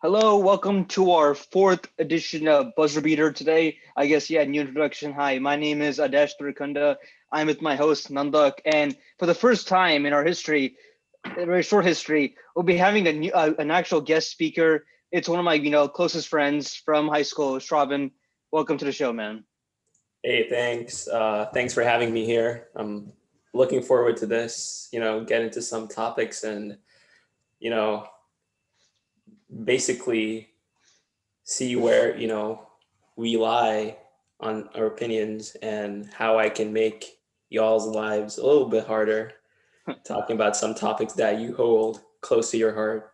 Hello, welcome to our fourth edition of Buzzer Beater today. I guess, yeah, new introduction. Hi, my name is Adesh Turkunda. I'm with my host, Nandak. And for the first time in our history, a very short history, we'll be having an actual guest speaker. It's one of my, closest friends from high school, Shravan. Welcome to the show, man. Hey, thanks. Thanks for having me here. I'm looking forward to this, get into some topics and, you know, basically see where, we lie on our opinions and how I can make y'all's lives a little bit harder, talking about some topics that you hold close to your heart.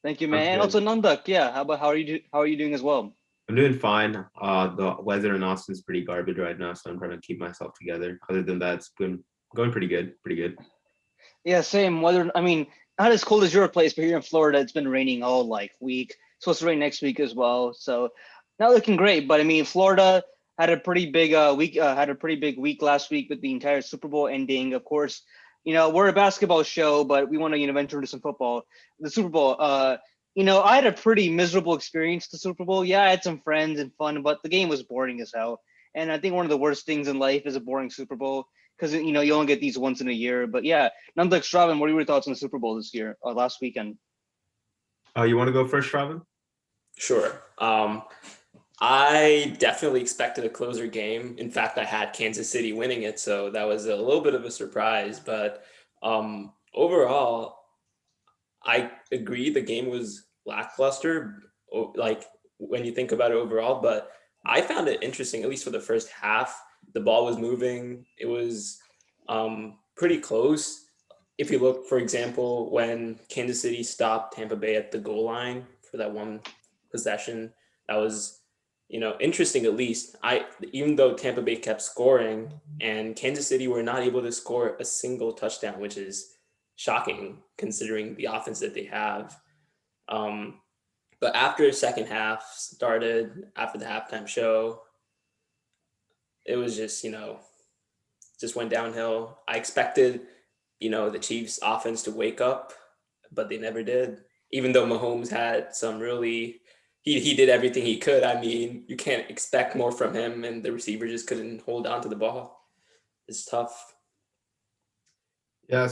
Thank you, Sounds man. And good. also, Nandak, yeah, how are you doing as well? I'm doing fine. The weather in Austin's pretty garbage right now, so I'm trying to keep myself together. Other than that, it's been going pretty good. Pretty good. Yeah, same. Not as cold as your place, but here in Florida, it's been raining all like week. It's supposed to rain next week as well. So not looking great. But I mean, Florida had a pretty big week. Had a pretty big week last week with the entire Super Bowl ending. Of course, we're a basketball show, but we want to venture into some football. The Super Bowl. I had a pretty miserable experience. The Super Bowl. Yeah, I had some friends and fun, but the game was boring as hell. And I think one of the worst things in life is a boring Super Bowl because you only get these once in a year. But yeah, Nandak Shravan, what are your thoughts on the Super Bowl this year, last weekend? You want to go first, Robin? Sure. I definitely expected a closer game. In fact, I had Kansas City winning it, so that was a little bit of a surprise. But overall, I agree the game was lackluster, like when you think about it overall. But I found it interesting, at least for the first half. The ball was moving. It was pretty close. If you look, for example, when Kansas City stopped Tampa Bay at the goal line for that one possession, that was interesting. At least I, even though Tampa Bay kept scoring and Kansas City were not able to score a single touchdown, which is shocking considering the offense that they have. Um, but after the second half started, after the halftime show, it was just went downhill. I expected, the Chiefs offense to wake up, but they never did. Even though Mahomes had some really, he did everything he could. I mean, you can't expect more from him, and the receiver just couldn't hold on to the ball. It's tough. Yeah.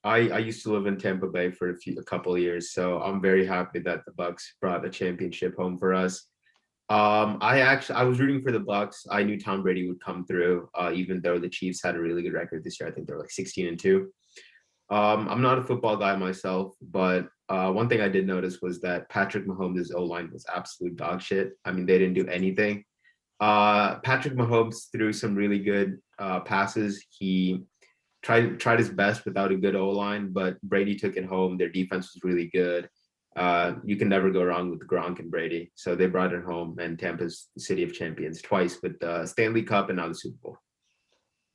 I used to live in Tampa Bay for a couple of years, so I'm very happy that the Bucks brought the championship home for us. I was rooting for the Bucks. I knew Tom Brady would come through, even though the Chiefs had a really good record this year. I think they're like 16-2. I'm not a football guy myself, but one thing I did notice was that Patrick Mahomes' O line was absolute dog shit. I mean, they didn't do anything. Patrick Mahomes threw some really good passes. He tried his best without a good O line, but Brady took it home. Their defense was really good. You can never go wrong with Gronk and Brady. So they brought it home, and Tampa's the city of champions twice with the Stanley Cup and now the Super Bowl.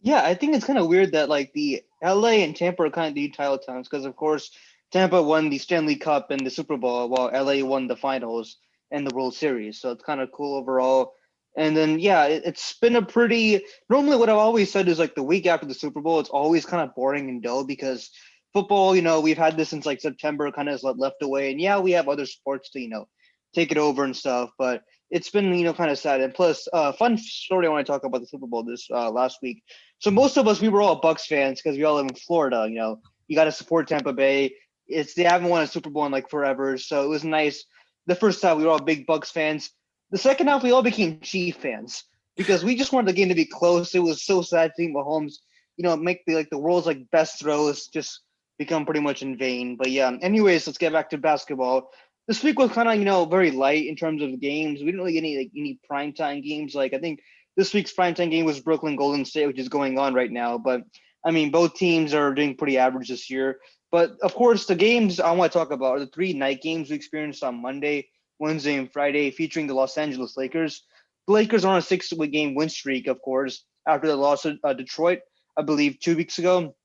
Yeah, I think it's kind of weird that like the LA and Tampa are kind of the title towns because of course Tampa won the Stanley Cup and the Super Bowl while LA won the finals and the World Series. So it's kind of cool overall. And then yeah, it's been a pretty normally what I've always said is like the week after the Super Bowl, it's always kind of boring and dull because football, we've had this since like September kind of is left away. And yeah, we have other sports to, take it over and stuff, but it's been, kind of sad. And plus, fun story I want to talk about the Super Bowl this last week. So most of us, we were all Bucks fans because we all live in Florida. You got to support Tampa Bay. They haven't won a Super Bowl in like forever, so it was nice. The first time we were all big Bucks fans. The second half we all became Chief fans because we just wanted the game to be close. It was so sad seeing Mahomes, make the world's like best throws just become pretty much in vain. But yeah, anyways, let's get back to basketball. This week was kind of very light in terms of games. We didn't really get any primetime games. Like I think this week's primetime game was Brooklyn Golden State, which is going on right now. But I mean, both teams are doing pretty average this year. But of course, the games I want to talk about are the three night games we experienced on Monday, Wednesday, and Friday, featuring the Los Angeles Lakers. The Lakers are on a six-game win streak, of course, after the loss to Detroit, I believe, 2 weeks ago.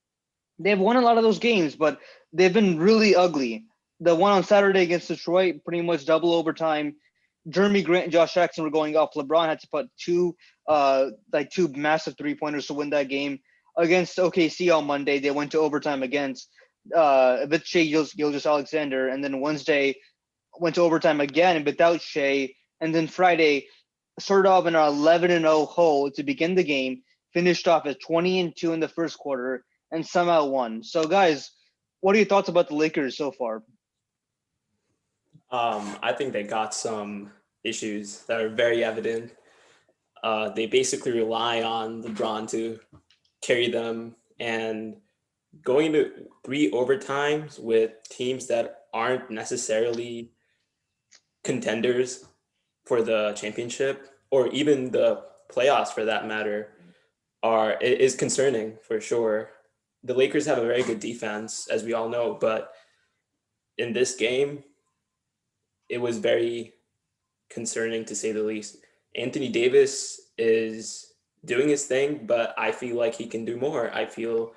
They've won a lot of those games, but they've been really ugly. The one on Saturday against Detroit, pretty much double overtime. Jeremy Grant and Josh Jackson were going off. LeBron had to put two massive 3-pointers to win that game. Against OKC on Monday, they went to overtime against. with Shea Gilgeous Alexander, and then Wednesday went to overtime again without Shea, and then Friday started off in an 11-0 hole to begin the game, finished off at 20-2 in the first quarter, and somehow won. So, guys, what are your thoughts about the Lakers so far? I think they got some issues that are very evident. They basically rely on LeBron to carry them, and going into 3 overtimes with teams that aren't necessarily contenders for the championship or even the playoffs for that matter is concerning for sure. The Lakers have a very good defense, as we all know, but in this game, it was very concerning to say the least. Anthony Davis is doing his thing, but I feel like he can do more. I feel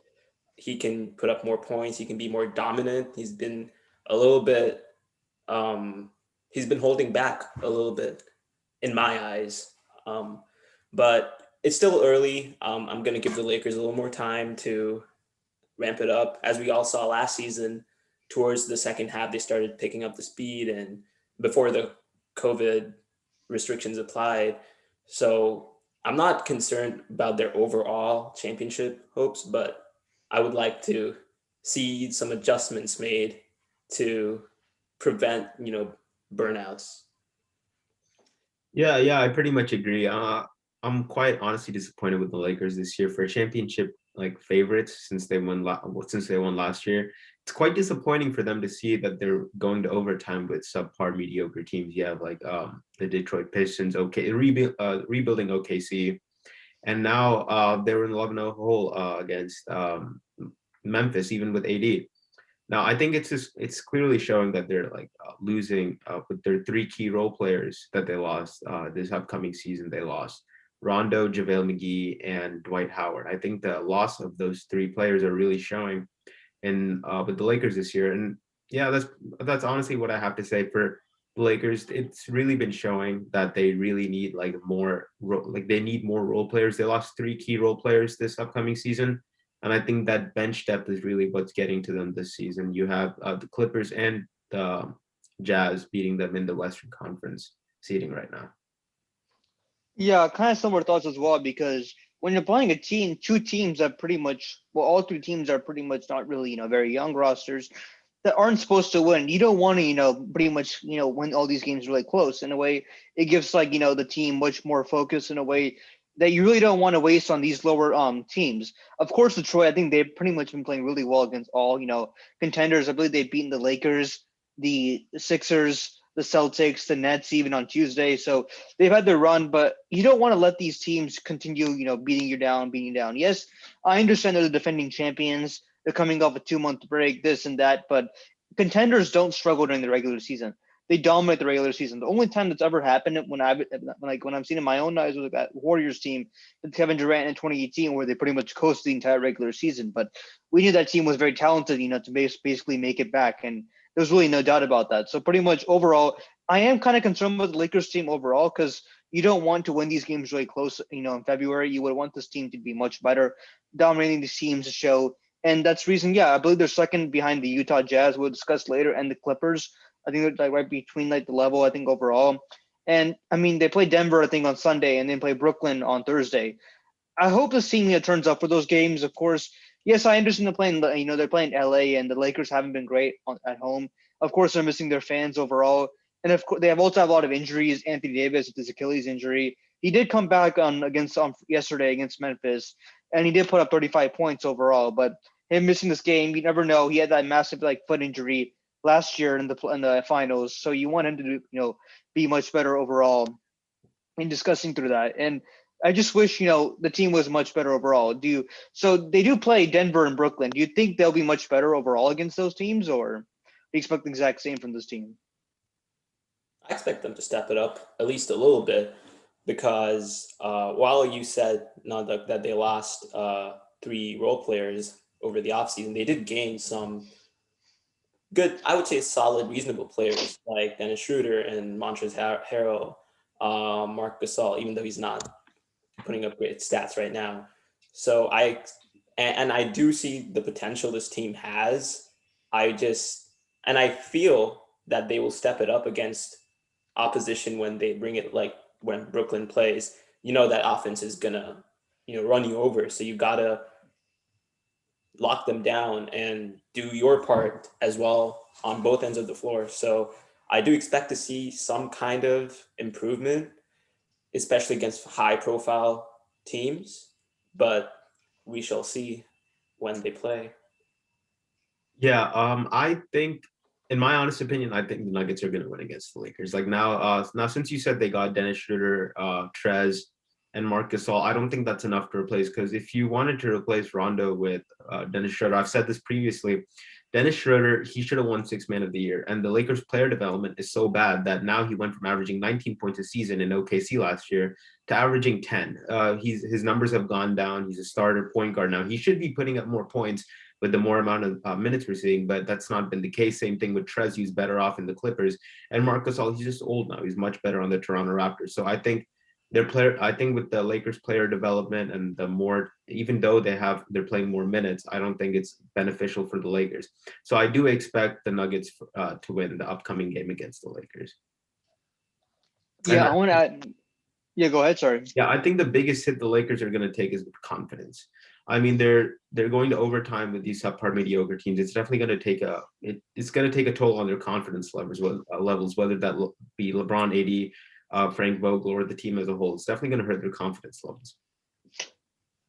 he can put up more points. He can be more dominant. He's been a little bit, he's been holding back a little bit in my eyes. But it's still early. I'm going to give the Lakers a little more time to ramp it up. As we all saw last season, towards the second half, they started picking up the speed, and before the COVID restrictions applied. So I'm not concerned about their overall championship hopes, but I would like to see some adjustments made to prevent, burnouts. Yeah, I pretty much agree. I'm quite honestly disappointed with the Lakers this year for a championship like favorites since they won last year. It's quite disappointing for them to see that they're going to overtime with subpar mediocre teams. You have like the Detroit Pistons, rebuilding OKC, and now they're in 11-0 hole against Memphis, even with AD. Now, I think it's clearly showing that they're like losing with their 3 key role players that they lost this upcoming season. They lost Rondo, JaVale McGee, and Dwight Howard. I think the loss of those 3 players are really showing in with the Lakers this year. And yeah, that's honestly what I have to say for the Lakers. It's really been showing that they really need like they need more role players. They lost 3 key role players this upcoming season. And I think that bench depth is really what's getting to them this season. You have the Clippers and the Jazz beating them in the Western Conference seating right now. Yeah, kind of similar thoughts as well, because when you're playing a team, two teams that pretty much, well, all three teams are pretty much not really, very young rosters that aren't supposed to win. You don't want to, pretty much, win all these games really close. In a way, it gives like, the team much more focus in a way that you really don't want to waste on these lower teams. Of course, Detroit, I think they've pretty much been playing really well against all, contenders. I believe they've beaten the Lakers, the Sixers, the Celtics, the Nets, even on Tuesday. So they've had their run, but you don't want to let these teams continue, beating you down. Yes, I understand they're the defending champions. They're coming off a 2-month break, this and that, but contenders don't struggle during the regular season. They dominate the regular season. The only time that's ever happened when I'm seeing in my own eyes was that Warriors team with Kevin Durant in 2018, where they pretty much coasted the entire regular season. But we knew that team was very talented, to basically make it back, and there's really no doubt about that. So pretty much overall, I am kind of concerned with the Lakers team overall, because you don't want to win these games really close. In February, you would want this team to be much better, dominating these teams to show. And that's the reason, yeah, I believe they're second behind the Utah Jazz, we'll discuss later, and the Clippers. I think they're like right between like the level, I think, overall. And I mean, they play Denver, I think, on Sunday, and then play Brooklyn on Thursday. I hope the team turns up for those games. Of course, yes, I understand they're playing. They're playing LA, and the Lakers haven't been great at home. Of course, they're missing their fans overall, and of course, they have also have a lot of injuries. Anthony Davis with his Achilles injury, he did come back on against yesterday against Memphis, and he did put up 35 points overall. But him missing this game, you never know. He had that massive foot injury last year in the finals, so you want him to be much better overall in discussing through that. And I just wish, the team was much better overall. So they do play Denver and Brooklyn. Do you think they'll be much better overall against those teams, or do you expect the exact same from this team? I expect them to step it up at least a little bit because while you said that they lost 3 role players over the offseason, they did gain some good, I would say solid, reasonable players like Dennis Schroeder and Montrezl Harrell, Mark Gasol, even though he's not putting up great stats right now. So I do see the potential this team has I feel that they will step it up against opposition when they bring it, like when Brooklyn plays. That offense is gonna, run you over. So you gotta lock them down and do your part as well on both ends of the floor. So I do expect to see some kind of improvement, especially against high profile teams, but we shall see when they play. Yeah, I think, in my honest opinion, I think the Nuggets are going to win against the Lakers. Like now since you said they got Dennis Schroeder, Trez, and Marc Gasol, I don't think that's enough to replace. Because if you wanted to replace Rondo with Dennis Schroeder, I've said this previously. Dennis Schroeder, he should have won Sixth Man of the Year, and the Lakers' player development is so bad that now he went from averaging 19 points a season in OKC last year to averaging 10. His numbers have gone down. He's a starter point guard now. He should be putting up more points with the more amount of minutes we're seeing, but that's not been the case. Same thing with Trez, who's better off in the Clippers, and Marc Gasol, he's just old now. He's much better on the Toronto Raptors. So I think with the Lakers player development and the more, even though they're playing more minutes, I don't think it's beneficial for the Lakers. So I do expect the Nuggets to win the upcoming game against the Lakers. Yeah, I want to add. Yeah, go ahead. Sorry. Yeah, I think the biggest hit the Lakers are going to take is confidence. I mean, they're going to overtime with these subpar mediocre teams. It's definitely going to take it's going to take a toll on their confidence levels, whether that be LeBron, AD, Frank Vogel, or the team as a whole. It's definitely going to hurt their confidence levels.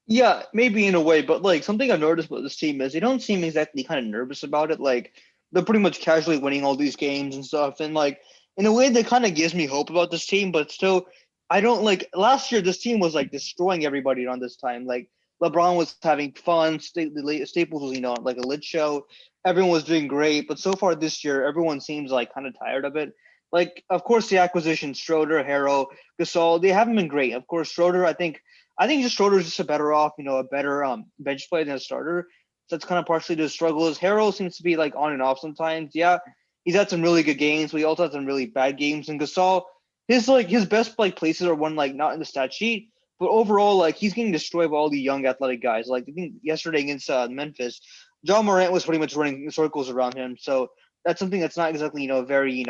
Yeah, maybe in a way, but like something I've noticed about this team is they don't seem exactly kind of nervous about it. Like they're pretty much casually winning all these games and stuff. And like in a way that kind of gives me hope about this team, but still I don't like last year this team was like destroying everybody around this time. Like LeBron was having fun, Staples was, like a lit show. Everyone was doing great, but so far this year, everyone seems like kind of tired of it. Like, of course, the acquisition, Schroeder, Harrell, Gasol, they haven't been great. Of course, Schroeder, I think just Schroeder's just a better off, a better bench play than a starter. So that's kind of partially the struggles. Harrell seems to be like on and off sometimes. Yeah, he's had some really good games, but he also had some really bad games. And Gasol, his best like places are one like not in the stat sheet, but overall like he's getting destroyed by all the young athletic guys. Like I think yesterday against Memphis, John Morant was pretty much running circles around him. So that's something that's not exactly very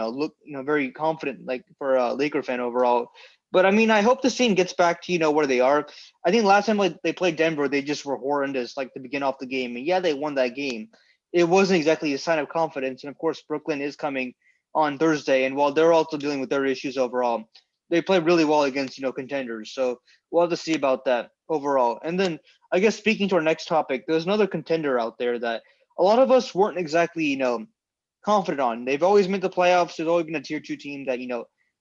very confident like for a Laker fan overall. But I mean, I hope this team gets back to where they are. I think last time like they played Denver, they just were horrendous like to begin off the game. And yeah, they won that game. It wasn't exactly a sign of confidence. And of course, Brooklyn is coming on Thursday, and while they're also dealing with their issues overall, they play really well against contenders. So we'll have to see about that overall. And then I guess speaking to our next topic, there's another contender out there that a lot of us weren't exactly confident on. They've always made the playoffs. There's always been a tier 2 team that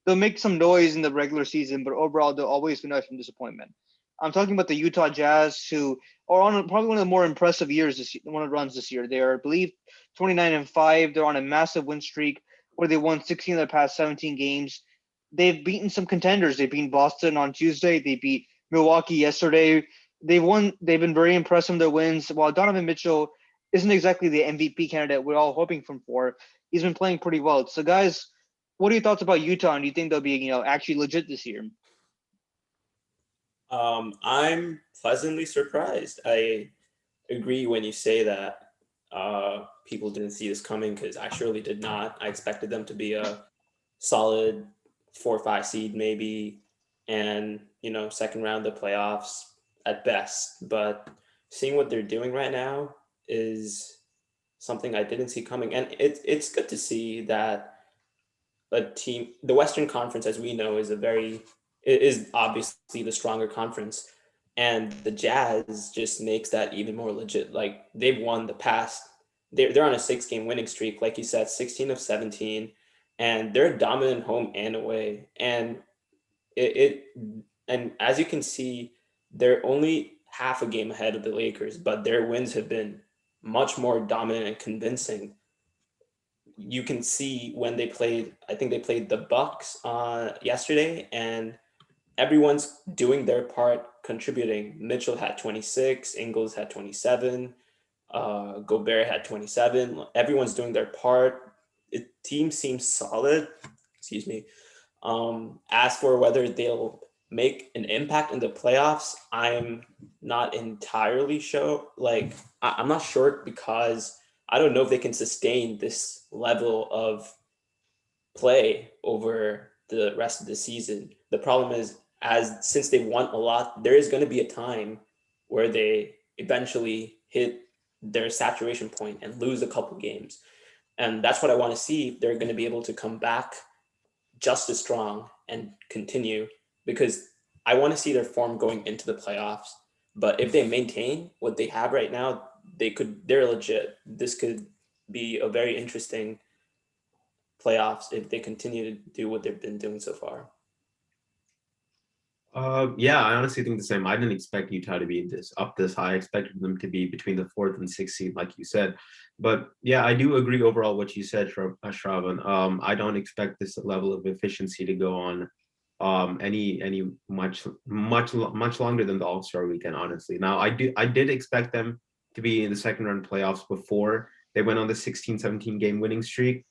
they'll make some noise in the regular season, but overall they'll always finish from disappointment. I'm talking about the Utah Jazz, who are on probably one of the more impressive runs this year. They are, I believe, 29-5. They're on a massive win streak where they won 16 of their past 17 games. They've beaten some contenders. They beat Boston on Tuesday. They beat Milwaukee yesterday. They've been very impressive in their wins. While Donovan Mitchell isn't exactly the MVP candidate we're all hoping for, he's been playing pretty well. So, guys, what are your thoughts about Utah? And do you think they'll be, actually legit this year? I'm pleasantly surprised. I agree when you say that people didn't see this coming, because I surely did not. I expected them to be a solid 4 or 5 seed maybe, and second round of the playoffs at best. But seeing what they're doing right now is something I didn't see coming, and it's good to see that a team, the Western Conference, as we know, is obviously the stronger conference, and the Jazz just makes that even more legit. Like they've won the past, they're on a 6-game winning streak, like you said, 16 of 17, and they're dominant home and away. And and as you can see, they're only half a game ahead of the Lakers, but their wins have been much more dominant and convincing. You can see when I think they played the Bucks yesterday, and everyone's doing their part, contributing. Mitchell had 26, Ingles had 27, Gobert had 27. Everyone's doing their part. The team seems solid. Excuse me. As for whether they'll make an impact in the playoffs, I'm not entirely sure. Like, I'm not sure, because I don't know if they can sustain this level of play over the rest of the season. The problem is, since they won a lot, there is going to be a time where they eventually hit their saturation point and lose a couple games. And that's what I want to see if they're going to be able to come back just as strong and continue, because I want to see their form going into the playoffs. But if they maintain what they have right now, they're legit. This could be a very interesting playoffs if they continue to do what they've been doing so far. Yeah, I honestly think the same. I didn't expect Utah to be this high. I expected them to be between the 4th and 6th seed, like you said. But yeah, I do agree overall what you said, Shravan. I don't expect this level of efficiency to go on any much longer than the All-Star weekend, honestly. Now, I did expect them to be in the second round playoffs before they went on the 16-17 game winning streak.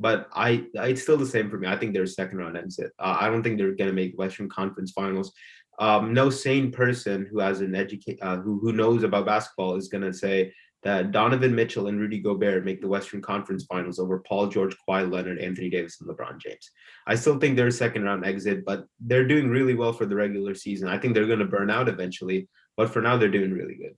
But it's still the same for me. I think their second round exit. I don't think they're going to make Western Conference Finals. No sane person who has who knows about basketball is going to say that Donovan Mitchell and Rudy Gobert make the Western Conference Finals over Paul George, Kawhi Leonard, Anthony Davis, and LeBron James. I still think they're a second round exit, but they're doing really well for the regular season. I think they're going to burn out eventually, but for now they're doing really good.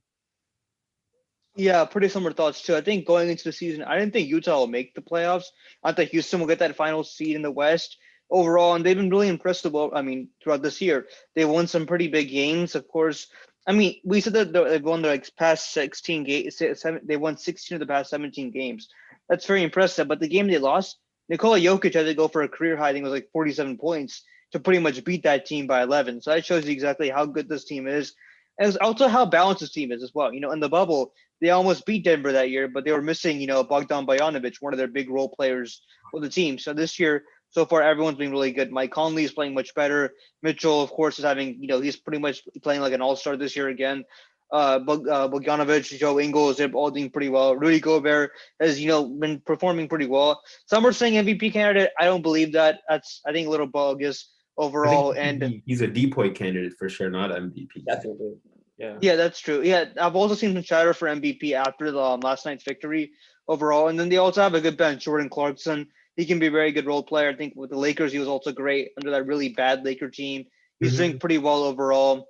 Yeah, pretty similar thoughts too. I think going into the season, I didn't think Utah will make the playoffs. I thought Houston will get that final seed in the West overall, and they've been really impressive. Throughout this year, they won some pretty big games. Of course, we said that they've won their past 16 games. They won 16 of the past 17 games. That's very impressive. But the game they lost, Nikola Jokic had to go for a career high. I think it was like 47 points to pretty much beat that team by 11. So that shows you exactly how good this team is. And it's also how balanced this team is as well. In the bubble, they almost beat Denver that year, but they were missing, Bogdan Bogdanovic, one of their big role players for the team. So this year, so far, everyone's been really good. Mike Conley is playing much better. Mitchell, of course, is having, he's pretty much playing like an all-star this year again. Bogdanovic, Joe Ingles, they're all doing pretty well. Rudy Gobert has, been performing pretty well. Some are saying MVP candidate. I don't believe that. That's, I think, a little bogus overall. And he's a DPOY candidate for sure, not MVP. Definitely. Yeah. Yeah, that's true. Yeah, I've also seen some chatter for MVP after the last night's victory overall. And then they also have a good bench. Jordan Clarkson, he can be a very good role player. I think with the Lakers, he was also great under that really bad Laker team. He's doing pretty well overall.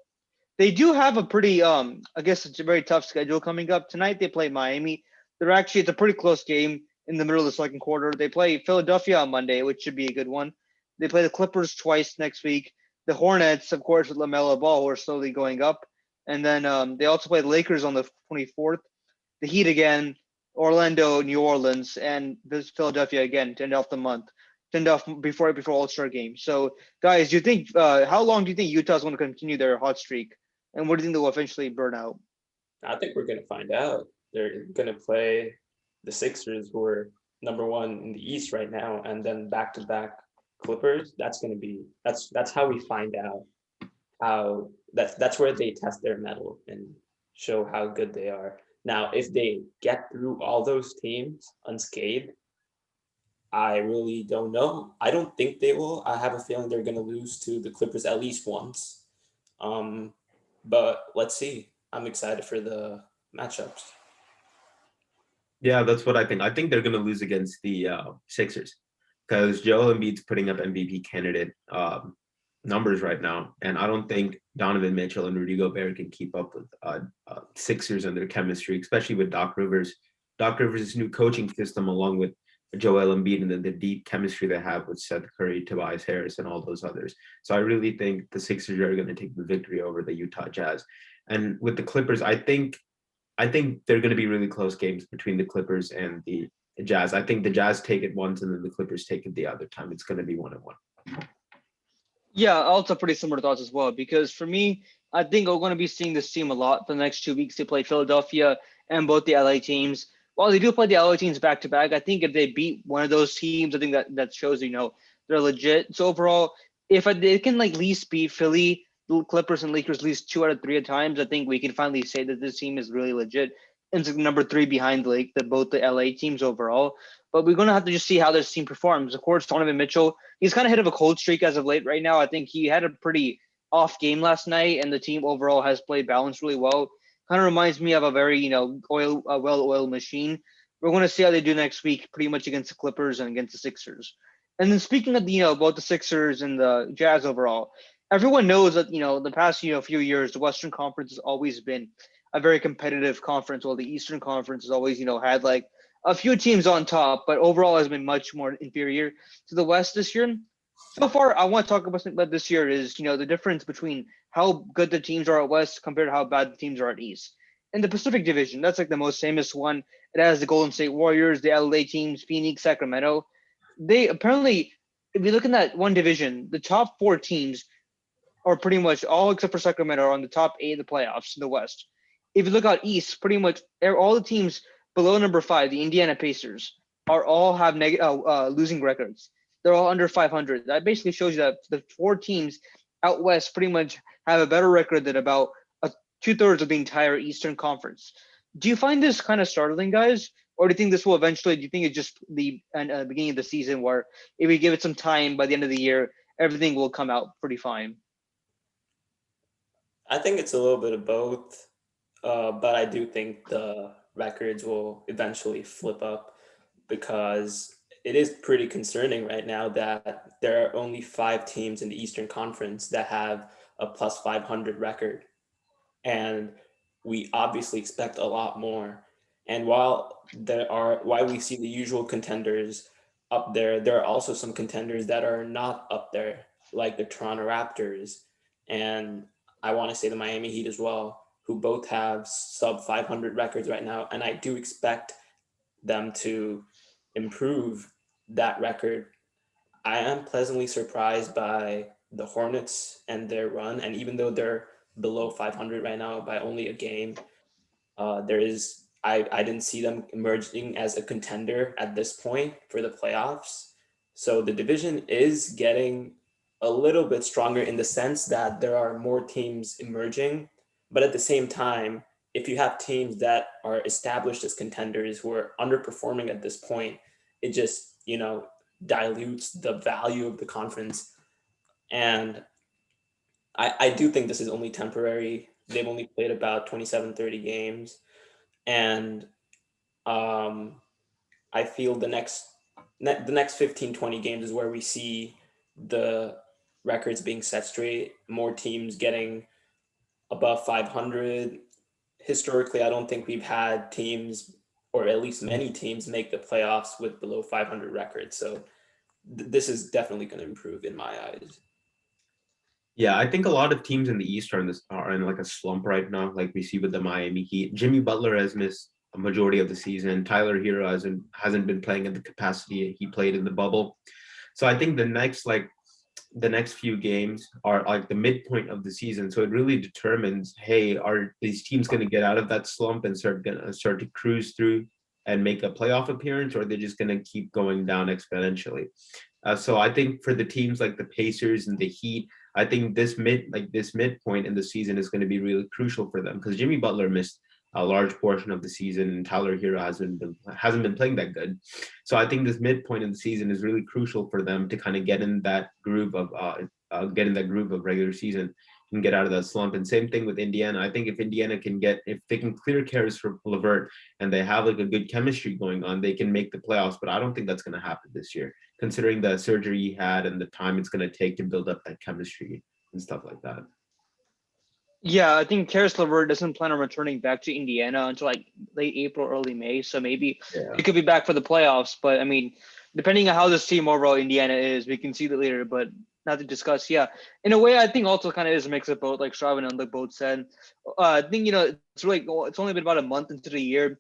They do have a pretty, I guess it's a very tough schedule coming up. Tonight they play Miami. It's a pretty close game in the middle of the second quarter. They play Philadelphia on Monday, which should be a good one. They play the Clippers twice next week. The Hornets, of course, with LaMelo Ball, who are slowly going up. And then they also play the Lakers on the 24th, the Heat again, Orlando, New Orleans, and this Philadelphia again to end off the month, to end off before All-Star game. So, guys, do you think how long do you think Utah's going to continue their hot streak, and what do you think they'll eventually burn out? I think we're going to find out. They're going to play the Sixers, who are number one in the East right now, and then back-to-back Clippers. That's how we find out how that's where they test their mettle and show how good they are. Now, if they get through all those teams unscathed, I really don't know. I don't think they will. I have a feeling they're going to lose to the Clippers at least once. But let's see. I'm excited for the matchups. Yeah, that's what I think. I think they're going to lose against the Sixers because Joel Embiid's putting up MVP candidate numbers right now, and I don't think Donovan Mitchell and Rudy Gobert can keep up with Sixers and their chemistry, especially with Doc Rivers. Doc Rivers' new coaching system, along with Joel Embiid and the deep chemistry they have with Seth Curry, Tobias Harris, and all those others. So I really think the Sixers are going to take the victory over the Utah Jazz. And with the Clippers, I think they're going to be really close games between the Clippers and the Jazz. I think the Jazz take it once, and then the Clippers take it the other time. It's going to be 1-1. Yeah, also pretty similar thoughts as well, because for me, I think we're going to be seeing this team a lot for the next 2 weeks. They play Philadelphia and both the LA teams. While they do play the LA teams back to back, I think if they beat one of those teams, I think that shows, they're legit. So overall, if they can at least beat Philly, the Clippers and Lakers at least 2 out of 3 at times, I think we can finally say that this team is really legit. And it's number 3 behind both the LA teams overall. But we're going to have to just see how this team performs. Of course, Donovan Mitchell, he's kind of hit of a cold streak as of late right now. I think he had a pretty off game last night, and the team overall has played balanced really well. Kind of reminds me of a very, well-oiled machine. We're going to see how they do next week, pretty much against the Clippers and against the Sixers. And then speaking of about the Sixers and the Jazz overall, everyone knows that the past few years the Western Conference has always been a very competitive conference, while the Eastern Conference has always had like a few teams on top, but overall has been much more inferior to the West this year. So far, I want to talk about something about this year is the difference between how good the teams are at West compared to how bad the teams are at East. In the Pacific Division, that's like the most famous one. It has the Golden State Warriors, the LA teams, Phoenix, Sacramento. They apparently, if you look in that one division, the top four teams are pretty much all except for Sacramento are on the top eight of the playoffs in the West. If you look out East, pretty much all the teams below number 5, the Indiana Pacers, are all have losing records. They're all under 500. That basically shows you that the four teams out West pretty much have a better record than about 2/3 of the entire Eastern Conference. Do you find this kind of startling, guys? Or do you think this will eventually, do you think it's just the beginning of the season where if we give it some time by the end of the year, everything will come out pretty fine? I think it's a little bit of both, but I do think the records will eventually flip up because it is pretty concerning right now that there are only 5 teams in the Eastern Conference that have a plus 500 record. And we obviously expect a lot more. And while we see the usual contenders up there, there are also some contenders that are not up there, like the Toronto Raptors, and I want to say the Miami Heat as well, who both have sub 500 records right now. And I do expect them to improve that record. I am pleasantly surprised by the Hornets and their run. And even though they're below 500 right now by only a game, I didn't see them emerging as a contender at this point for the playoffs. So the division is getting a little bit stronger in the sense that there are more teams emerging. But at the same time, if you have teams that are established as contenders who are underperforming at this point, it just, dilutes the value of the conference. And I do think this is only temporary. They've only played about 27, 30 games. And I feel the next 15, 20 games is where we see the records being set straight, more teams getting above 500. Historically, I don't think we've had teams, or at least many teams, make the playoffs with below 500 records. So this is definitely going to improve in my eyes. Yeah, I think a lot of teams in the East are in like a slump right now, like we see with the Miami Heat. Jimmy Butler has missed a majority of the season. Tyler Hero hasn't been playing at the capacity he played in the bubble. So I think the next few games are like the midpoint of the season. So it really determines, hey, are these teams going to get out of that slump and start to cruise through and make a playoff appearance, or are they just going to keep going down exponentially? So I think for the teams like the Pacers and the Heat, I think this midpoint in the season is going to be really crucial for them because Jimmy Butler missed a large portion of the season and Tyler Hero hasn't been playing that good. So I think this midpoint in the season is really crucial for them to kind of get in that groove of regular season and get out of that slump. And same thing with Indiana. I think if they can clear Caris for LeVert and they have like a good chemistry going on, they can make the playoffs. But I don't think that's going to happen this year, considering the surgery he had and the time it's going to take to build up that chemistry and stuff like that. Yeah, I think Caris LeVert doesn't plan on returning back to Indiana until like late April, early May. So maybe he could be back for the playoffs. But I mean, depending on how this team overall Indiana is, we can see that later. But not to discuss. Yeah, in a way, I think also kind of is a mix of both, like Shravan and like both said. I think it's only been about a month into the year.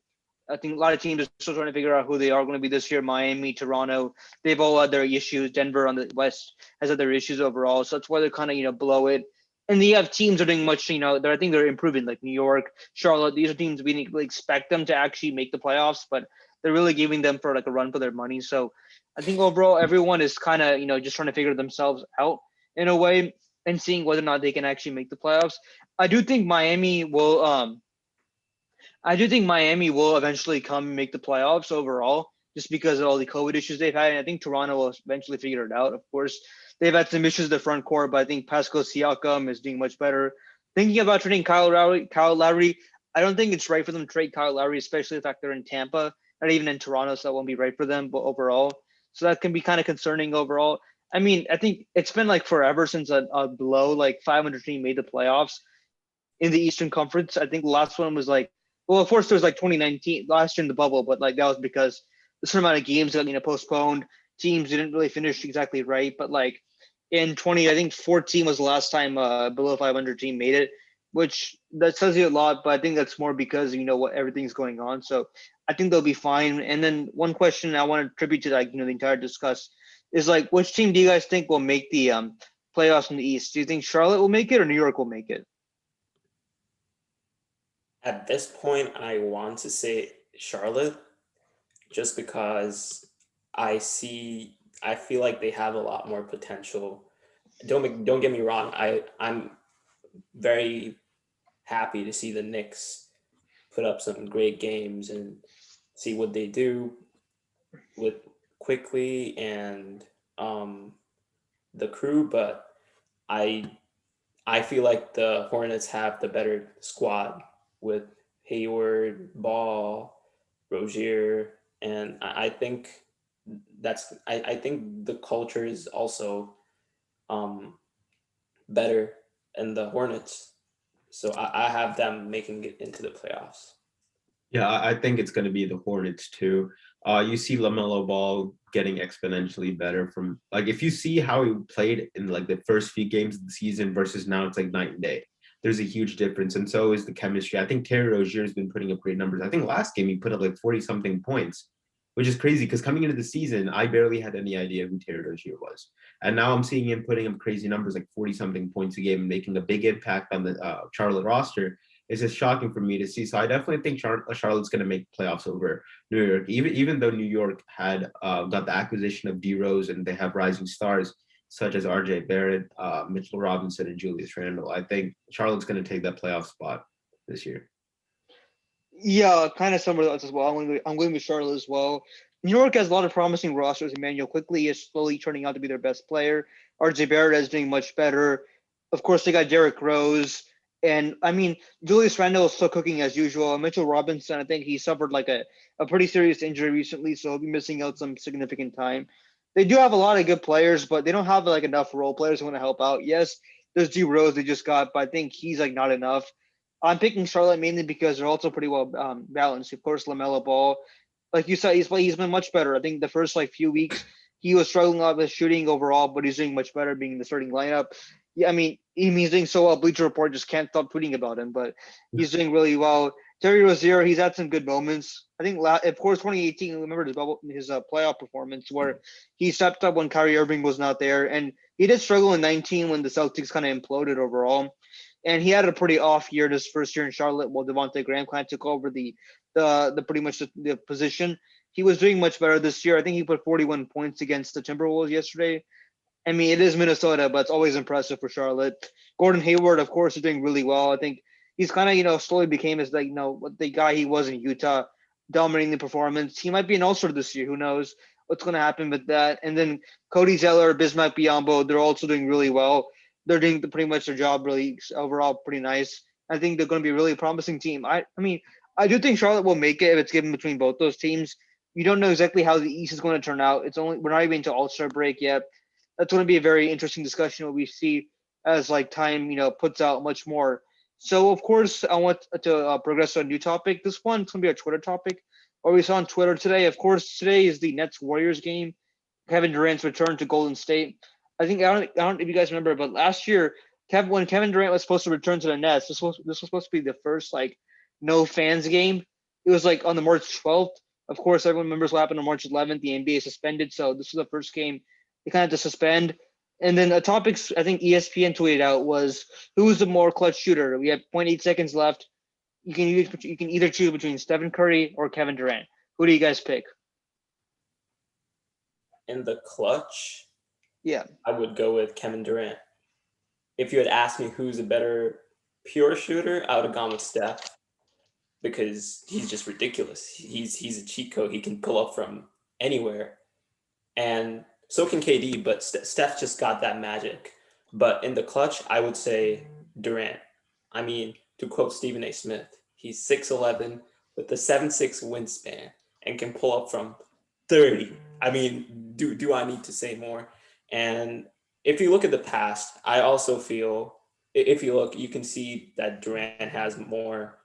I think a lot of teams are still trying to figure out who they are going to be this year. Miami, Toronto, they've all had their issues. Denver on the West has had their issues overall. So that's why they're kind of below it. And you have teams are doing much, I think they're improving, like New York, Charlotte. These are teams we didn't expect them to actually make the playoffs, but they're really giving them for like a run for their money. So I think overall everyone is kind of, just trying to figure themselves out in a way and seeing whether or not they can actually make the playoffs. I do think Miami will eventually come and make the playoffs overall, just because of all the COVID issues they've had. And I think Toronto will eventually figure it out. Of course, they've had some issues in the front court, but I think Pascal Siakam is doing much better. Thinking about trading Kyle Lowry, I don't think it's right for them to trade Kyle Lowry, especially the fact they're in Tampa. not even in Toronto, so that won't be right for them. But overall, so that can be kind of concerning overall. I mean, I think it's been like forever since a below like 500 team made the playoffs in the Eastern Conference. I think the last one was like, well, of course, there was like 2019 last year in the bubble, but like that was because the certain amount of games got postponed. Teams didn't really finish exactly right, but like in 20, I think 14 was the last time below 500 team made it, which that tells you a lot. But I think that's more because what everything's going on. So I think they'll be fine. And then one question I want to attribute to like the entire discuss is like, which team do you guys think will make the playoffs in the East? Do you think Charlotte will make it or New York will make it? At this point, I want to say Charlotte, just because I feel like they have a lot more potential. Don't get me wrong. I'm very happy to see the Knicks put up some great games and see what they do with Quickly and the crew, but I I feel like the Hornets have the better squad with Hayward, Ball, Rozier, and I think I think the culture is also um, better in the Hornets. So I have them making it into the playoffs. Yeah, I think it's going to be the Hornets too. You see LaMelo Ball getting exponentially better from like if you see how he played in like the first few games of the season versus now, it's like night and day. There's a huge difference, and so is the chemistry. I think Terry Rozier has been putting up great numbers. I think last game he put up like 40 something points, which is crazy because coming into the season, I barely had any idea who Terry Rozier was, and now I'm seeing him putting up crazy numbers like 40 something points a game, and making a big impact on the Charlotte roster. It's just shocking for me to see. So I definitely think Charlotte's going to make playoffs over New York, even though New York had got the acquisition of D Rose and they have rising stars such as R.J. Barrett, Mitchell Robinson, and Julius Randle. I think Charlotte's going to take that playoff spot this year. Yeah, kind of similar to us as well. I'm going with Charlotte as well. New York has a lot of promising rosters. Emmanuel Quickly is slowly turning out to be their best player. RJ Barrett is doing much better. Of course, they got Derrick Rose. And I mean, Julius Randle is still cooking as usual. Mitchell Robinson, I think he suffered like a pretty serious injury recently, so he'll be missing out some significant time. They do have a lot of good players, but they don't have like enough role players who want to help out. Yes, there's D Rose they just got, but I think he's like not enough. I'm picking Charlotte mainly because they're also pretty well balanced. Of course, LaMelo Ball, like you said, he's been much better. I think the first like few weeks he was struggling a lot with shooting overall, but he's doing much better being in the starting lineup. Yeah, I mean, he's doing so well. Bleacher Report just can't stop tweeting about him, but he's doing really well. Terry Rozier, he's had some good moments. I think, of course, 2018. Remember his playoff performance where he stepped up when Kyrie Irving was not there, and he did struggle in 19 when the Celtics kind of imploded overall. And he had a pretty off year this first year in Charlotte while Devontae Graham kind of took over the pretty much the position. He was doing much better this year. I think he put 41 points against the Timberwolves yesterday. I mean, it is Minnesota, but it's always impressive for Charlotte. Gordon Hayward, of course, is doing really well. I think he's kind of, slowly became as like, the guy he was in Utah, dominating the performance. He might be an all-star this year. Who knows what's going to happen with that? And then Cody Zeller, Bismack Biyombo, they're also doing really well. They're doing pretty much their job really overall pretty nice. I think they're going to be a really promising team. I mean, I do think Charlotte will make it if it's given between both those teams. You don't know exactly how the East is going to turn out. We're not even into All-Star break yet. That's going to be a very interesting discussion what we see as like time puts out much more. So of course I want to progress to a new topic. This one's going to be a Twitter topic. What we saw on Twitter today. Of course, today is the Nets Warriors game. Kevin Durant's return to Golden State. I don't know if you guys remember, but last year, when Kevin Durant was supposed to return to the Nets, this was supposed to be the first like no fans game. It was like on the March 12th. Of course, everyone remembers what happened on March 11th. The NBA suspended, so this was the first game they kind of had to suspend. And then the topics I think ESPN tweeted out was who was the more clutch shooter. We have 0.8 seconds left. You can either choose between Stephen Curry or Kevin Durant. Who do you guys pick? In the clutch, Yeah. I would go with Kevin Durant. If you had asked me who's a better pure shooter, I would have gone with Steph because he's just ridiculous. He's a cheat code. He can pull up from anywhere, and so can KD. But Steph just got that magic. But in the clutch, I would say Durant. I mean, to quote Stephen A. Smith, he's 6'11" with a 7'6" wingspan, and can pull up from 30. I mean, do I need to say more? And if you look at the past, I also feel if you look, you can see that Durant has more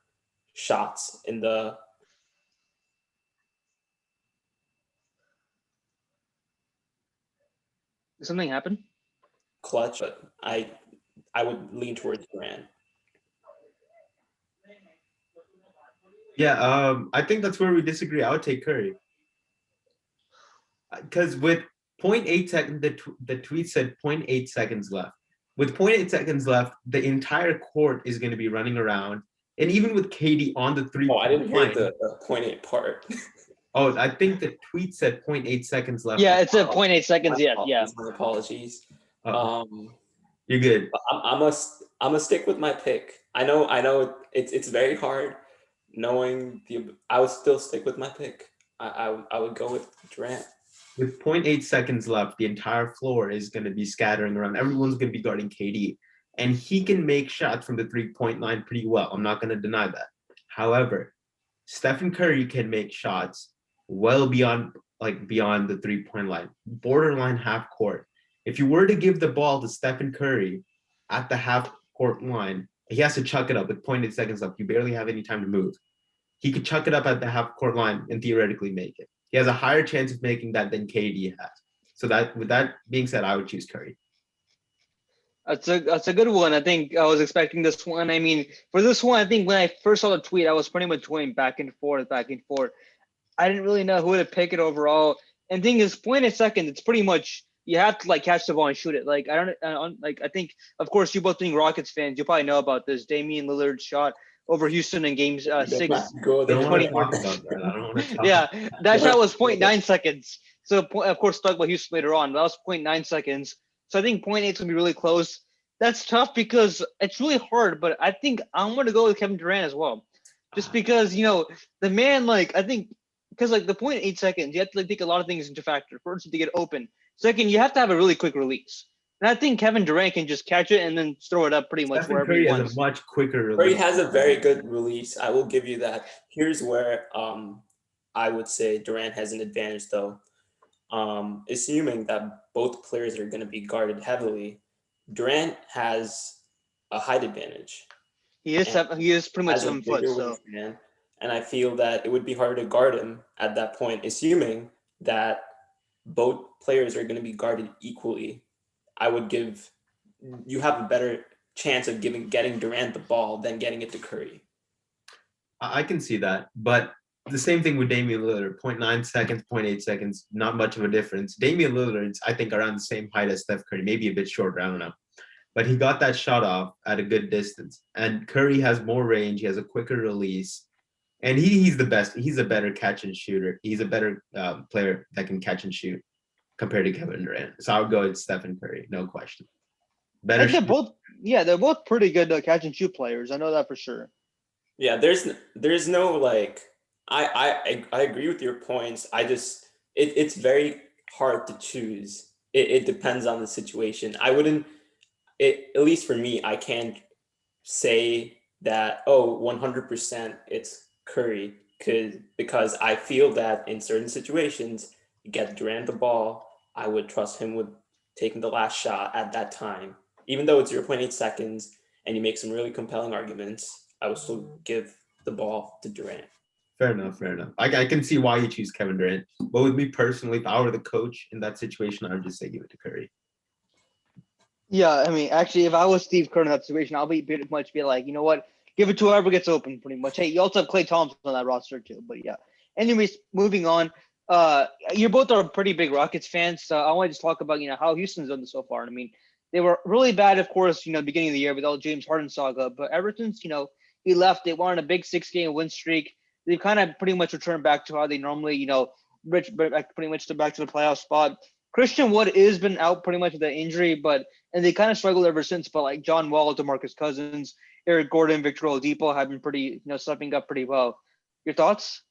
shots in the Did something happen? clutch, but I would lean towards Durant. Yeah, I think that's where we disagree. I would take Curry because with zero point 0.8 seconds, the tweet said 0.8 seconds left. With 0.8 seconds left, the entire court is going to be running around, and even with KD on the Oh, I didn't three-point hear line. the 0.8 part. Oh, I think the tweet said 0.8 seconds left. Yeah, it's a 0.8 seconds. Yeah, yeah. My apologies. Oh, you're good. I'm a stick with my pick. I know it's very hard knowing I would still stick with my pick. I would go with Durant. With 0.8 seconds left, the entire floor is going to be scattering around. Everyone's going to be guarding KD, and he can make shots from the 3-point line pretty well. I'm not going to deny that. However, Stephen Curry can make shots well beyond the 3-point line, borderline half court. If you were to give the ball to Stephen Curry at the half court line, he has to chuck it up with 0.8 seconds left. You barely have any time to move. He could chuck it up at the half court line and theoretically make it. He has a higher chance of making that than KD has. So that, with that being said, I would choose Curry. That's a good one. I think I was expecting this one. I mean, for this one, I think when I first saw the tweet, I was pretty much going back and forth. I didn't really know who to pick it overall. And thing is, 0.8 seconds, it's pretty much you have to like catch the ball and shoot it. Like I think of course you both being Rockets fans, you probably know about this. Damian Lillard shot over Houston in games 6. Go there. 20. Yeah, that shot was 0.9 seconds. So of course talk about Houston later on. That was 0.9 seconds. So I think 0.8 is gonna be really close. That's tough because it's really hard, but I think I'm gonna go with Kevin Durant as well. Just because, the man, like, I think because like the 0.8 seconds, you have to like take a lot of things into factor. First, to get open. Second, you have to have a really quick release. And I think Kevin Durant can just catch it and then throw it up pretty much Stephen wherever Curry he has wants. a much quicker release. Curry has a very good release. I will give you that. Here's where I would say Durant has an advantage though. Assuming that both players are going to be guarded heavily, Durant has a height advantage. He is pretty much 7 foot. So. Wingspan, and I feel that it would be harder to guard him at that point, assuming that both players are going to be guarded equally. I would give you have a better chance of getting Durant the ball than getting it to Curry. I can see that, but the same thing with Damian Lillard, 0.9 seconds, 0.8 seconds, not much of a difference. Damian Lillard's, I think, around the same height as Steph Curry, maybe a bit shorter, I don't know. But he got that shot off at a good distance. And Curry has more range, he has a quicker release, and he's the best. He's a better catch and shooter. He's a better player that can catch and shoot compared to Kevin Durant. So I would go with Stephen Curry, no question. Better. They're both pretty good catch and shoot players. I know that for sure. Yeah, there's no like I agree with your points. It's very hard to choose. It depends on the situation. I wouldn't at least for me, I can't say that 100% it's Curry because I feel that in certain situations, you get Durant the ball, I would trust him with taking the last shot at that time. Even though it's 0.8 seconds and you make some really compelling arguments, I would still give the ball to Durant. Fair enough. I can see why you choose Kevin Durant. But with me personally, if I were the coach in that situation, I would just say give it to Curry. Yeah, I mean, actually, if I was Steve Kerr in that situation, I'll pretty much be like, you know what, give it to whoever gets open, pretty much. Hey, you also have Klay Thompson on that roster too, but yeah. Anyways, moving on. You both are pretty big Rockets fans, so I want to just talk about how Houston's done this so far. I mean, they were really bad, of course, beginning of the year with all James Harden saga, but ever since he left, they won a big 6-game win streak. They've kind of pretty much returned back to how they normally, pretty much back to the playoff spot. Christian Wood has been out pretty much with the injury, and they kind of struggled ever since. But like John Wall, DeMarcus Cousins, Eric Gordon, Victor Oladipo have been pretty, stepping up pretty well. Your thoughts?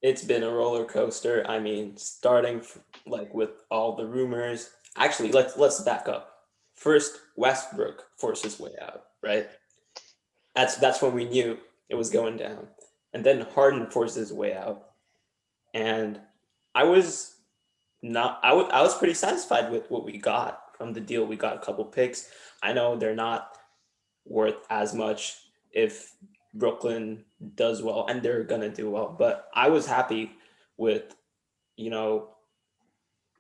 It's been a roller coaster. I mean, starting with all the rumors. Actually, let's back up. First, Westbrook forced his way out, right? That's when we knew it was going down. and then Harden forced his way out. And I was not I was pretty satisfied with what we got from the deal. We got a couple picks. I know they're not worth as much if Brooklyn does well, and they're gonna do well, but I was happy with, you know,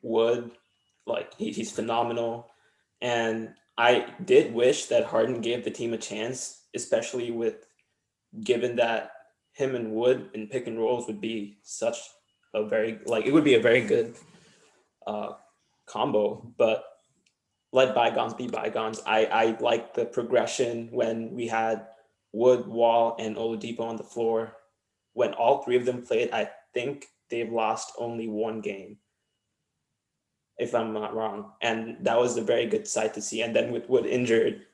Wood. Like he's phenomenal. And I did wish that Harden gave the team a chance, especially with given that him and Wood in pick and rolls would be such a very like it would be a very good uh, combo. But let bygones be bygones. I like the progression when we had Wood, Wall, and Oladipo on the floor. When all three of them played, I think they've lost only one game, if I'm not wrong. And that was a very good sight to see. And then with Wood injured,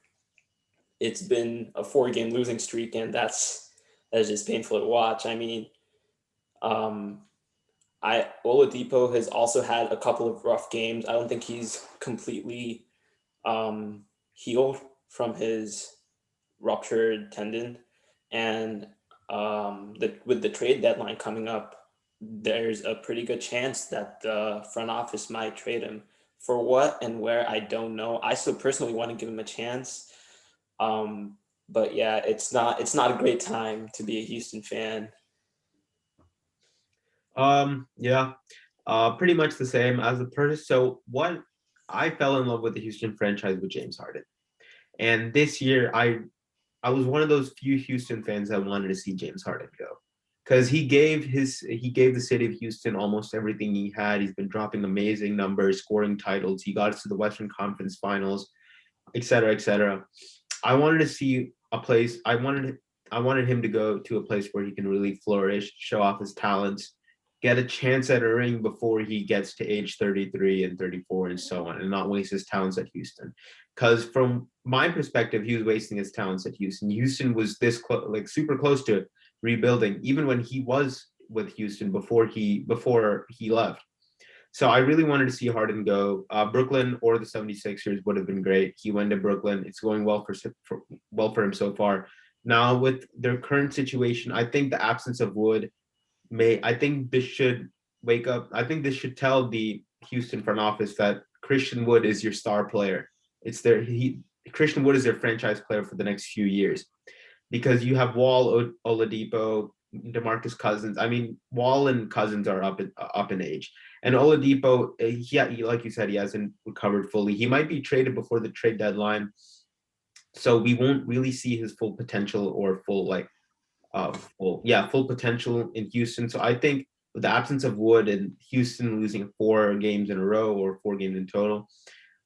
it's been a 4-game losing streak, and that's just painful to watch. I mean, um, I Oladipo has also had a couple of rough games. I don't think he's completely healed from his ruptured tendon, and with the trade deadline coming up, there's a pretty good chance that the front office might trade him for what and where I don't know. I still personally want to give him a chance, but yeah, it's not a great time to be a Houston fan. Yeah, pretty much the same as a person. So what I fell in love with the Houston franchise with James Harden, and this year I was one of those few Houston fans that wanted to see James Harden go, because he gave the city of Houston almost everything he had. He's been dropping amazing numbers, scoring titles. He got us to the Western Conference Finals, et cetera, et cetera. I wanted to see a place. I wanted him to go to a place where he can really flourish, show off his talents, get a chance at a ring before he gets to age 33 and 34 and so on, and not waste his talents at Houston. Because from my perspective, he was wasting his talents at Houston. Houston was this like super close to rebuilding, even when he was with Houston before he left. So I really wanted to see Harden go. Brooklyn or the 76ers would have been great. He went to Brooklyn. It's going well for him so far. Now with their current situation, I think the absence of Wood I think this should wake up. I think this should tell the Houston front office that Christian Wood is your star player. Christian Wood is their franchise player for the next few years, because you have Wall, Oladipo, DeMarcus Cousins. I mean, Wall and Cousins are up in age, and Oladipo, like you said, he hasn't recovered fully. He might be traded before the trade deadline, so we won't really see his full potential or full potential in Houston. So I think with the absence of Wood and Houston losing 4 games in a row or 4 games in total,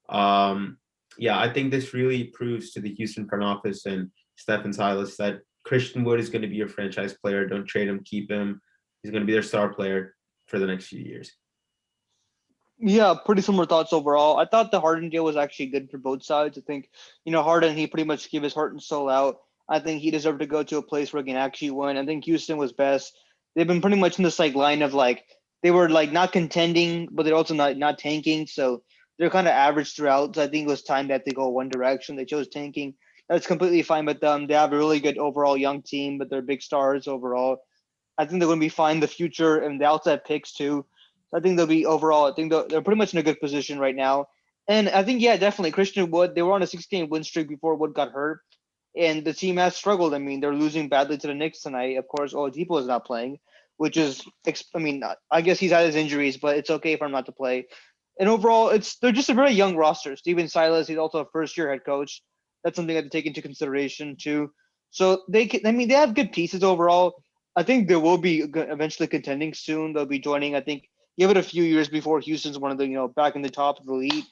I think this really proves to the Houston front office and Stephen Silas that Christian Wood is going to be your franchise player. Don't trade him, keep him. He's going to be their star player for the next few years. Yeah, pretty similar thoughts overall. I thought the Harden deal was actually good for both sides. I think, Harden, he pretty much gave his heart and soul out. I think he deserved to go to a place where he can actually win. I think Houston was best. They've been pretty much in this line of they were not contending, but they're also not tanking. So they're kind of average throughout. So I think it was time that they go one direction. They chose tanking. That's completely fine with them. They have a really good overall young team, but they're big stars overall. I think they're going to be fine in the future, and they also have picks too. So I think they'll be overall. I think they're pretty much in a good position right now. And I think, yeah, definitely Christian Wood. They were on a 16 win streak before Wood got hurt, and the team has struggled. I mean, they're losing badly to the Knicks tonight. Of course, Oladipo is not playing, which is, I guess he's had his injuries, but it's okay for him not to play. And overall, they're just a very young roster. Steven Silas, he's also a first-year head coach. That's something I have to take into consideration too. So they have good pieces overall. I think they will be eventually contending soon. They'll be joining. I think give it a few years before Houston's one of the back in the top of the league.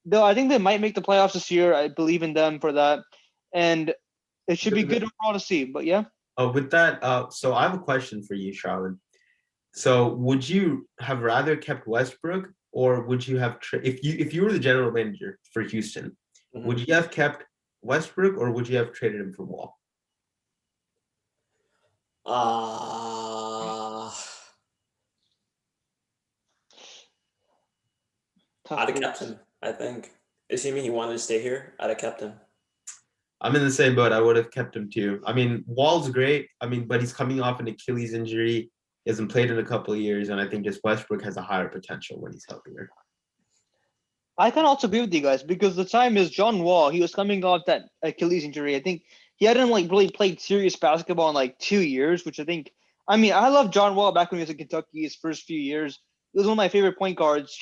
Though I think they might make the playoffs this year. I believe in them for that, and it should be good overall to see. But yeah. With that, so I have a question for you, Sharon. So would you have rather kept Westbrook, or would you have if you were the general manager for Houston, would you have kept Westbrook, or would you have traded him for Wall? I'd have kept him, I think. Assuming he wanted to stay here, I'd have kept him. I'm in the same boat. I would have kept him too. I mean, Wall's great. I mean, but he's coming off an Achilles injury. He hasn't played in a couple of years, and I think just Westbrook has a higher potential when he's healthier. I can also agree with you guys because the time is John Wall. He was coming off that Achilles injury. I think he hadn't like really played serious basketball in like 2 years, which I think. I mean, I love John Wall back when he was in Kentucky. His first few years, he was one of my favorite point guards.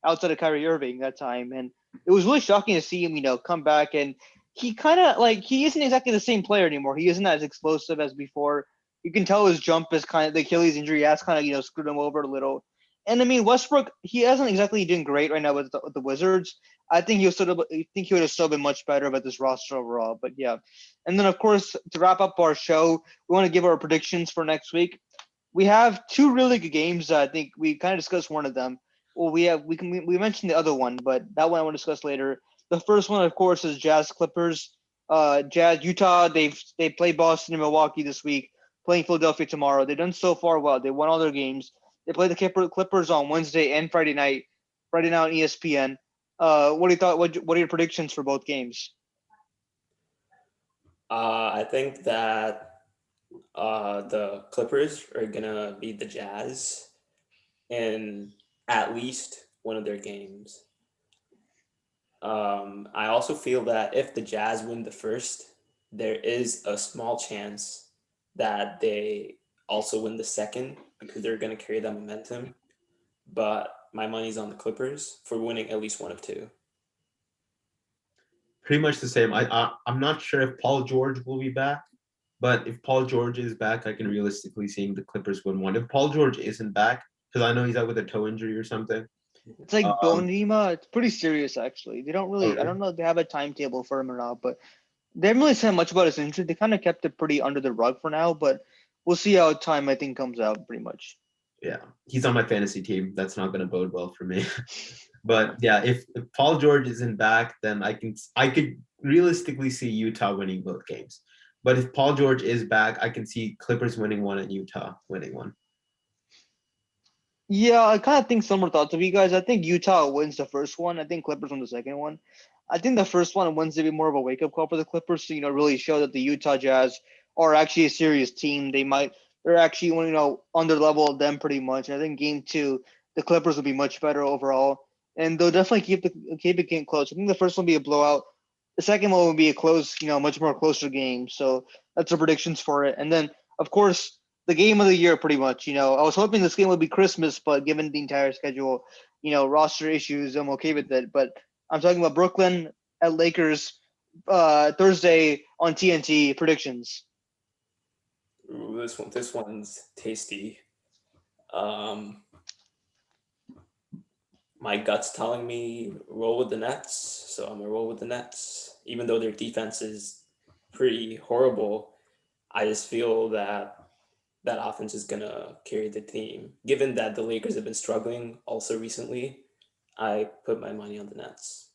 Outside of Kyrie Irving that time, and it was really shocking to see him. Come back and he kind of like he isn't exactly the same player anymore. He isn't as explosive as before. You can tell his jump is kind of the Achilles injury has kind of screwed him over a little. And I mean, Westbrook, he hasn't exactly doing great right now with the Wizards. I think he would have still been much better with this roster overall. But yeah, and then of course to wrap up our show, we want to give our predictions for next week. We have two really good games. I think we kind of discussed one of them. Well, we mentioned the other one, but that one I want to discuss later. The first one, of course, is Jazz Clippers. Jazz Utah. They played Boston and Milwaukee this week, playing Philadelphia tomorrow. They've done so far well. They won all their games. They play the Clippers on Wednesday and Friday night. Friday night on ESPN. What do you thought? What are your predictions for both games? I think that the Clippers are gonna beat the Jazz in at least one of their games. I also feel that if the Jazz win the first, there is a small chance that they also win the second because they're going to carry that momentum. But my money's on the Clippers for winning at least one of two. Pretty much the same. I'm not sure if Paul George will be back, but if Paul George is back, I can realistically see the Clippers win one. If Paul George isn't back, because I know he's out with a toe injury or something. It's like bone Um, edema. It's pretty serious, actually. They don't oh, really. I really? don't know if they have a timetable for him or not, but they haven't really said much about his injury. They kind of kept it pretty under the rug for now, but we'll see how time I think comes out. Pretty much. Yeah, he's on my fantasy team. That's not going to bode well for me. But yeah, if Paul George isn't back, then I could realistically see Utah winning both games. But if Paul George is back, I can see Clippers winning one and Utah winning one. Yeah, I kind of think similar thoughts of you guys. I think Utah wins the first one. I think Clippers win the second one. I think the first one on Wednesday will be more of a wake up call for the Clippers to really show that the Utah Jazz are actually a serious team. They're actually on their level of them pretty much. And I think game two, the Clippers will be much better overall, and they'll definitely keep the game close. I think the first one will be a blowout. The second one will be a close, much more closer game. So that's the predictions for it. And then of course the game of the year, pretty much. I was hoping this game would be Christmas, but given the entire schedule, roster issues, I'm okay with it. But I'm talking about Brooklyn at Lakers Thursday on TNT predictions. Ooh, this one's tasty. Um, my gut's telling me roll with the Nets, so I'm gonna roll with the Nets. Even though their defense is pretty horrible, I just feel that that offense is gonna carry the team. Given that the Lakers have been struggling also recently, I put my money on the Nets.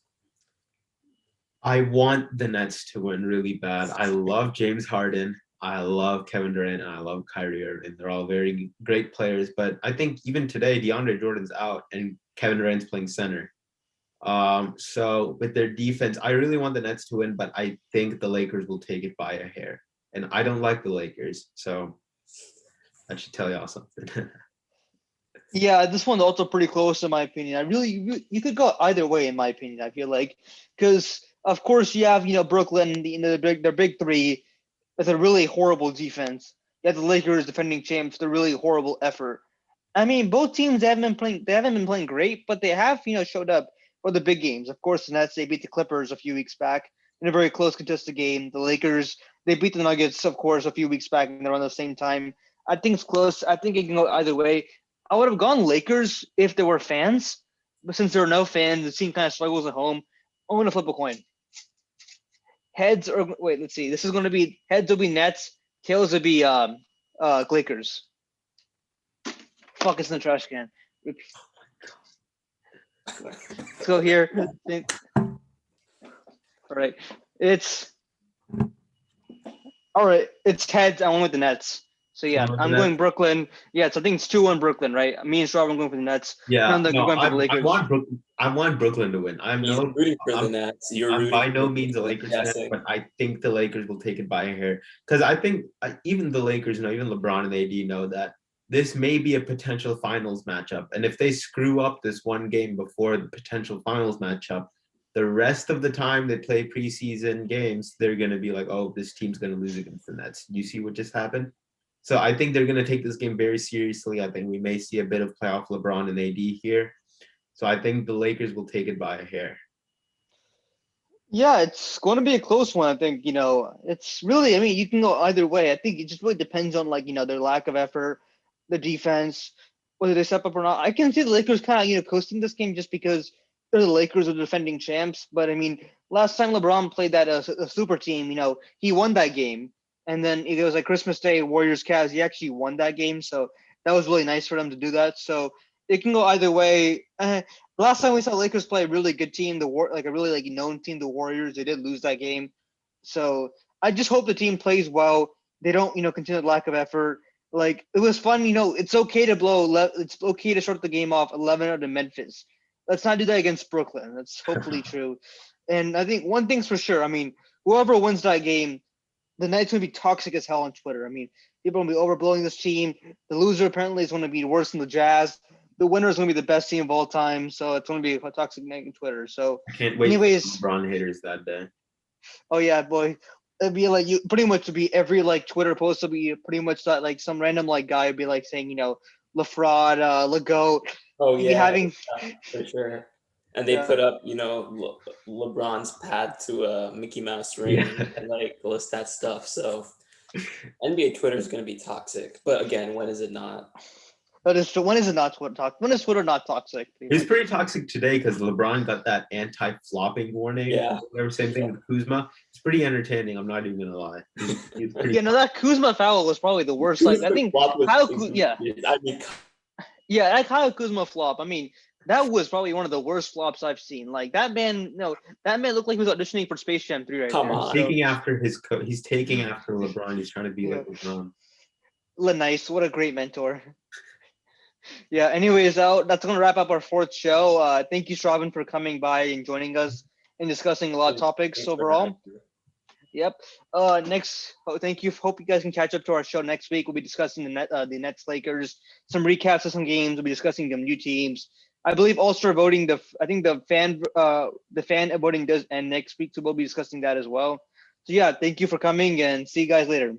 I want the Nets to win really bad. I love James Harden. I love Kevin Durant. And I love Kyrie Irving. They're all very great players. But I think even today, DeAndre Jordan's out and Kevin Durant's playing center. So with their defense, I really want the Nets to win, but I think the Lakers will take it by a hair. And I don't like the Lakers. So that should tell y'all something. Yeah, this one's also pretty close in my opinion. You could go either way in my opinion. I feel like because of course you have Brooklyn, their big three with a really horrible defense. You have the Lakers defending champs, the really horrible effort. I mean, both teams haven't been playing. They haven't been playing great, but they have showed up for the big games. Of course, the Nets they beat the Clippers a few weeks back in a very close contested game. The Lakers they beat the Nuggets, of course, a few weeks back, and they're on the same time. I think it's close. I think it can go either way. I would have gone Lakers if there were fans, but since there are no fans, the team kind of struggles at home. I'm gonna flip a coin. Heads or wait, let's see. This is gonna be heads will be Nets, tails will be Lakers. Fuck, it's in the trash can. Let's go here. All right. It's all right. It's heads. I went with the Nets. So yeah, Going with the I'm Nets? going Brooklyn. Yeah, so I think it's 2-1 Brooklyn, right? Me and Straub are going for the Nets. Yeah, And they're no, going for the Lakers. I want Brooklyn to win. He's rooting for the I'm, Nets. You're I'm rooting by for no the means a Lakers, Lakers fan, guessing. but I think the Lakers will take it by a hair. Because I think even the Lakers know, even LeBron and AD know that this may be a potential finals matchup. And if they screw up this one game before the potential finals matchup, the rest of the time they play preseason games, they're going to be like, oh, this team's going to lose against the Nets. You see what just happened? So I think they're going to take this game very seriously. I think we may see a bit of playoff LeBron and AD here. So I think the Lakers will take it by a hair. Yeah, it's going to be a close one. I think, it's really, I mean, you can go either way. I think it just really depends on their lack of effort, the defense, whether they step up or not. I can see the Lakers kind of, coasting this game just because they're the Lakers are the defending champs. But I mean, last time LeBron played that a super team, he won that game. And then it was like Christmas Day, Warriors Cavs. He actually won that game. So that was really nice for them to do that. So it can go either way. Last time we saw Lakers play a really good team, a really known team, the Warriors, they did lose that game. So I just hope the team plays well. They don't, continue the lack of effort. Like it was fun, it's okay to it's okay to start the game off 11-0 to Memphis. Let's not do that against Brooklyn. That's hopefully true. And I think one thing's for sure. I mean, whoever wins that game, the night's gonna be toxic as hell on Twitter. I mean, people are gonna be overblowing this team. The loser apparently is gonna be worse than the Jazz. The winner is gonna be the best team of all time. So it's gonna be a toxic night on Twitter. So I can't wait anyways, for LeBron haters that day. oh yeah, boy. It'd be like you pretty much to be every Twitter post will be pretty much that some random guy would be saying, LaFraud, Legault. Oh You'd be yeah, having for sure. And they yeah. put up, LeBron's path to a Mickey Mouse ring Yeah. and list that stuff. So NBA Twitter is going to be toxic. But again, when is it not? That is true. When is it not Twitter toxic? When is Twitter not toxic? It's pretty toxic today because LeBron got that anti-flopping warning. Yeah. Same thing with Kuzma. It's pretty entertaining. I'm not even gonna lie. It's pretty. Yeah, no, that Kuzma foul was probably the worst. I think that Kyle Kuzma flop. I mean, that was probably one of the worst flops I've seen. That man looked like he was auditioning for Space Jam 3 right Come there. on. Taking after he's taking after LeBron. He's trying to be like LeBron. Nice, what a great mentor. Yeah. Anyways, that's gonna wrap up our fourth show. Thank you, Shravan, for coming by and joining us and discussing a lot of topics Thanks for overall. having me. Yep. Thank you. Hope you guys can catch up to our show next week. We'll be discussing the Nets Lakers, some recaps of some games. We'll be discussing some new teams. I believe All-Star voting. I think the fan voting does end next week, so we'll be discussing that as well. So yeah, thank you for coming and see you guys later.